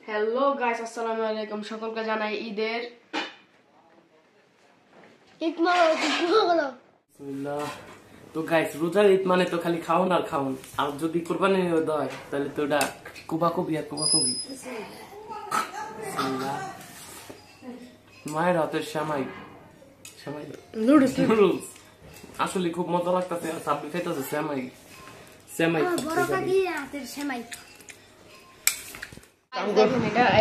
Hello guys, আসসালামু আলাইকুম। সকলকে জানাই ঈদের ঈদ মোবারক। তো গাইস, রোজার ঈদ মানে তো খালি খাওন আর খাওন, আর যদি কোরবানি হয় তাহলে তো ওটা কুবাকুবি আর কুবাকুবি। মায়ের হাতের সেমাই নুডলস আসলে খুব মজা লাগতেছে। আর সাব্বি খাইতেছে সেমাই সেমাই হাতের সেমাই।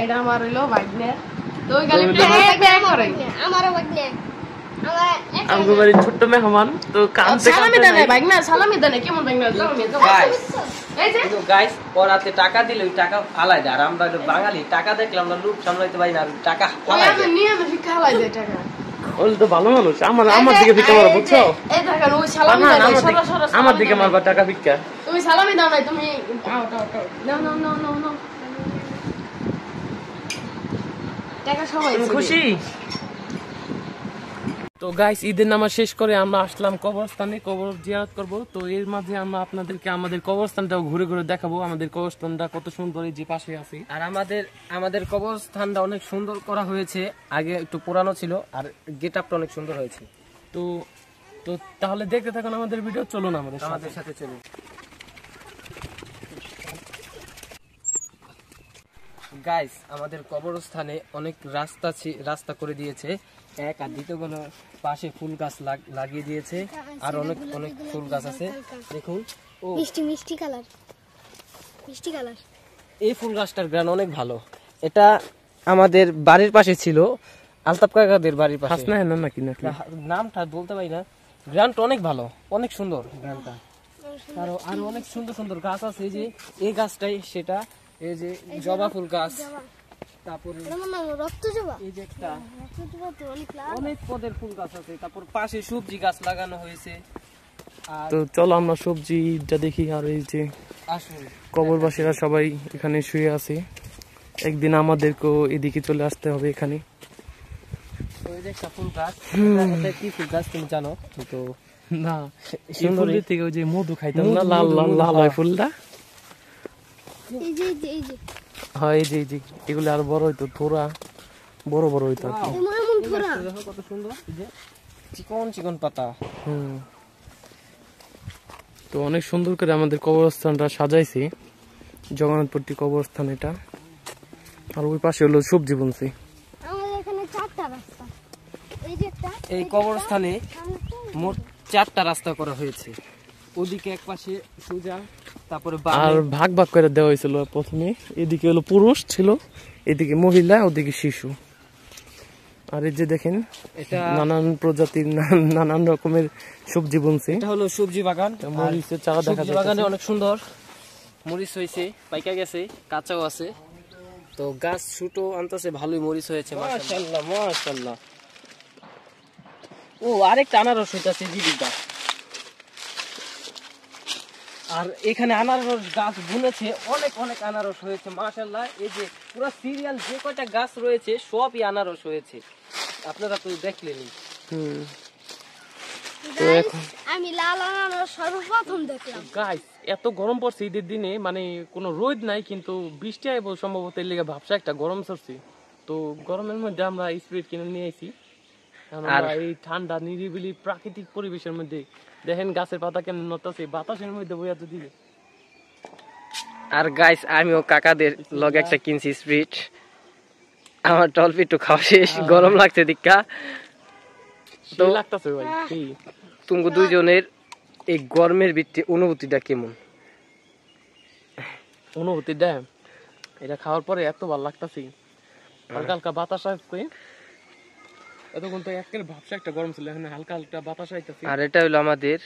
এটা আমার হইলো ভাগ্নে। তো ওই আমারও ভাগ্নে। আমগো বাড়ি ছোট্ট মেহমান তো কানতে সালামি দেন ভাগ্না, সালামি দেন। কেমন ভাগ্না? গাইস পরাতে টাকা দিলে ওই টাকা ফালাই দেয়। আর আমরা বাঙালি টাকা দেখলে আমরা লোভ সামলাইতে পারি না, টাকা ফালাই দেয়। নিয়ে খাওয়াই দেয় টাকা। ওই তো ভালো মানুষ। আমার দিকে ভিক্ষা মারো, বুঝছো? এই দেখেন ওই সালামি দেন। আমার দিকে মারবা টাকা ভিক্ষা। তুমি সালামি দাও নাই, তুমি নাও নাও নাও নাও নাও টাকা সবাই খুশি। তো গাইস, ঈদের নামাজ শেষ করে আমরা আসলাম কবরস্থানে, কবর জিয়ারত করব। তো এর মাঝে আমরা আপনাদেরকে আমাদের কবরস্থানটাও ঘুরে ঘুরে দেখাবো। আমাদের কবরস্থানটা কত সুন্দর, এই যে পাশে আছে। আর আমাদের কবরস্থানটা অনেক সুন্দর করা হয়েছে। আগে একটু পুরানো ছিল, আর গেটআপটা অনেক সুন্দর হয়েছে। তো তো তাহলে দেখতে থাকুন আমাদের ভিডিও। চলুন আমাদের সাথে চলুন। গাইস, আমাদের কবরস্থানে অনেক রাস্তা করে দিয়েছে। এক আর দ্বিতীয় কোনো পাশে ফুল গাছ লাগিয়ে দিয়েছে। আর অনেক অনেক ফুল গাছ আছে দেখুন। ও মিষ্টি কালার। এই ফুল গাছটার গ্রান অনেক ভালো। এটা আমাদের বাড়ির পাশে ছিল, আলতাফ কাকাদের বাড়ির পাশে। নামটা বলতে পারি না। গ্রানটা অনেক ভালো, অনেক সুন্দর গ্রানটা। আরো অনেক সুন্দর সুন্দর গাছ আছে। এই যে এই গাছটাই সেটা, এই যে জবা ফুল গাছ। তারপরে এই যে একটা অনেক পদের ফুল গাছ আছে। তারপর পাশে সবজি গাছ লাগানো হয়েছে। তো চলো আমরা সবজিটা দেখি। আর এই যে কবরবাসীরা সবাই এখানে শুয়ে আছে। একদিন আমাদেরকেও এদিকে চলে আসতে হবে এখানে। ওই যে একটা ফুল গাছ, এটা কি ফুল গাছ তুমি জানো? তো না, সুন্দর থেকে ওই যে মধু খাইতাম না, লাল লাল লাল হয় ফুলটা। হ্যাঁ, এই যে এগুলো আর বড় হইতো, থোড়া বড় বড় হইতো। কত সুন্দর, চিকন চিকন পাতা। তো অনেক সুন্দর করে আমাদের কবরস্থানটা সাজাইছি। জগন্নাথপট্টি কবরস্থান এটা। আর ওই পাশে হলো সবজি বুনছি। এই কবরস্থানে মোট 4টা রাস্তা করা হয়েছে। ওদিকে এক পাশে সোজা, তারপরে আর ভাগ ভাগ করে দেওয়া হয়েছিল। প্রথমে এদিকে হলো পুরুষ ছিল, এদিকে মহিলা, ওদিকে শিশু। আর এই যে দেখেন, এটা নানান প্রজাতির নানান রকমের সবজি বুনছে। এটা হলো সবজি বাগান। মরিচের চারা দেখা যাচ্ছে। বাগানে অনেক সুন্দর মরিচ হয়েছে, পাইকা গেছে, কাঁচাও আছে। তো গাছ ছোট আনতেছে, ভালোই মরিচ হয়েছে। মাশাআল্লাহ মাশাআল্লাহ। ও আরেকটা আনারস হইতাছে দিদিটা। আর এখানে আনারস গাছ বুনেছে, অনেক অনেক আনারস হয়েছে মাশাআল্লাহ। এই যে পুরো সিরিয়াল যে কয়টা গাছ রয়েছে সবই আনারস হয়েছে, আপনারা তো দেখলেনই। আমি লাল আনারস সর্বপ্রথম দেখলাম। গাইস, এত গরম পড়ছে ঈদের দিনে, মানে কোনো রোদ নাই, কিন্তু বৃষ্টি আইব সম্ভবত। এর লেগে ভাবছা একটা গরম চড়ছে। তো গরমের মধ্যে আমরা স্পিরিট কিনে নিয়ে আইছি। আমরা এই ঠান্ডা নিরিবিলি প্রাকৃতিক পরিবেশের মধ্যে দেখেন গাছের পাতা কেমন নড়তাছে, বাতাসের মধ্যে বইয়া তো দিবে। আর গাইস, আমিও কাকাদের লগে একটা কিনছি স্পিরিট। আমার টলপি একটু খাওয়া শেষ, গরম লাগছে দীক্ষা। তো লাগতাছে ভাই। তুমি দুইজনের এই গরমের ভিত্তি অনুভূতিটা কেমন? অনুভূতিটা এটা খাওয়ার পরে এত ভালো লাগতাছে। হালকা হালকা বাতাস আসছে। এতক্ষণ তো একের ভাবসা একটা গরম ছিল, এখন হালকা হালকা বাতাস আইতাছে। আর এটা হলো আমাদের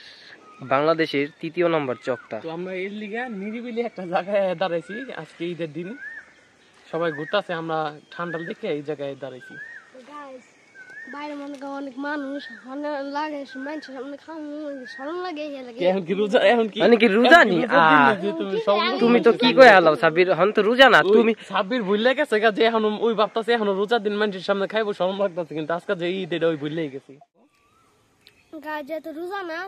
বাংলাদেশের 3য় নম্বর চকটা। তো আমরা এর লিগা নিরিবিলি একটা জায়গায় দাঁড়াইছি। আজকে ঈদের দিন সবাই ঘুরতেছে, আমরা ঠান্ডা দেখে এই জায়গায় দাঁড়াইছি। বাইরে মনে করেন অনেক মানুষ লাগে, মানুষের সামনে শরম লাগে। তুমি তো কি কয়ে হালাও সাব্বির, হন তো রোজা না তুমি। সাব্বির ভুলে গেছে যে এখন ওই ভাবতাছে এখন রোজার দিন মানুষের সামনে খাইবো, শরম লাগতেছে। কিন্তু আজকে যে ঈদ, এটা ওই ভুলেই গেছি। যেহেতু রোজা না,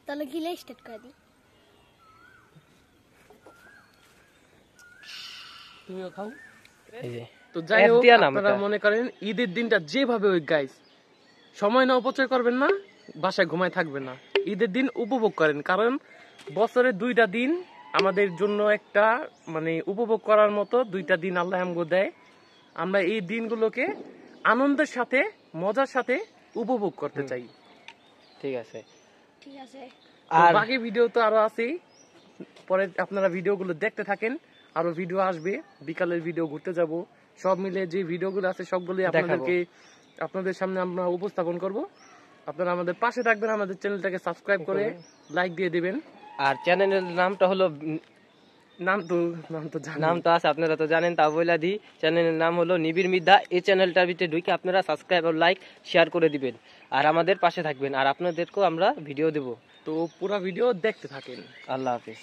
তাহলে গিলে স্টার্ট করে দিই। তুমিও খাও। এই যে তো যাই হোক দিয়া নাম আপনারা এটা। মনে করেন ঈদের দিনটা যেভাবে ওই গাইস সময় না অপচয় করবেন না, বাসায় ঘুমায় থাকবেন না, ঈদের দিন উপভোগ করেন। কারণ বছরে 2টা দিন আমাদের জন্য একটা মানে উপভোগ করার মতো 2টা দিন আল্লাহ আমগো দেয়। আমরা এই দিনগুলোকে আনন্দের সাথে মজার সাথে উপভোগ করতে চাই। ঠিক আছে। ঠিক আছে। তো আর বাকি ভিডিও তো আরো আছেই, পরে আপনারা ভিডিওগুলো দেখতে থাকেন। আরো ভিডিও আসবে, বিকালের ভিডিও, ঘুরতে যাব, সব মিলে যে ভিডিওগুলো আছে সবগুলোই আপনাদের সামনে আমরা উপস্থাপন করব। আপনারা আমাদের পাশে থাকবেন, আমাদের চ্যানেলটাকে সাবস্ক্রাইব করে লাইক দিয়ে দিবেন। আর চ্যানেলের নামটা হলো নাম তো জানেন। নাম তো আছে, আপনারা তো জানেন, তা বইলা দি। চ্যানেলের নাম হলো নিবিড় মিদ্যা। এই চ্যানেলটার ভিতরে ঢুকে আপনারা সাবস্ক্রাইব আর লাইক শেয়ার করে দিবেন, আর আমাদের পাশে থাকবেন, আর আপনাদেরকেও আমরা ভিডিও দেব। তো পুরো ভিডিও দেখতে থাকেন। আল্লাহ হাফেজ।